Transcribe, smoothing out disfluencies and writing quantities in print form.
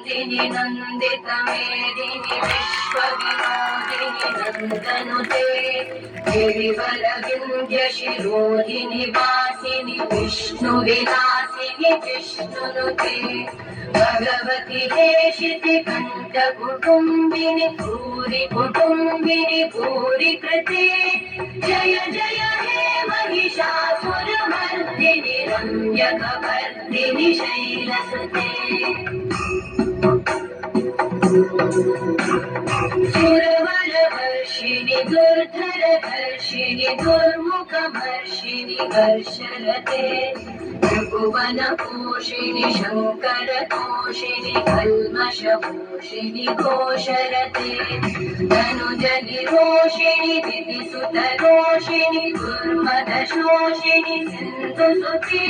वर्धिनि नन्दितमेदिनि विश्वविनोदिनि नन्दनुते गिरिवरविन्ध्यशिरोधिनि वासिनि विष्णुविलासिनि जिष्णुनुते भगवति हेशिति कण्ठकुटुम्बिनि भूरि कुटुम्बिनि भूरि कृते जय जय हे महिषासुरमर्दिनि रम्यकवर्दिनि शैलसुते सुरवरवर्षिणि दुर्धरधर्षिणि दुर्मुखमर्षिणि वर्षरते त्रिभुवनपोषिणि शङ्करतोषिणि कल्मषपोषिणि घोषरते धनुजनिरोषिणि दितिसुतरोषिणि दुर्मदशोषिणि सिन्धुसुते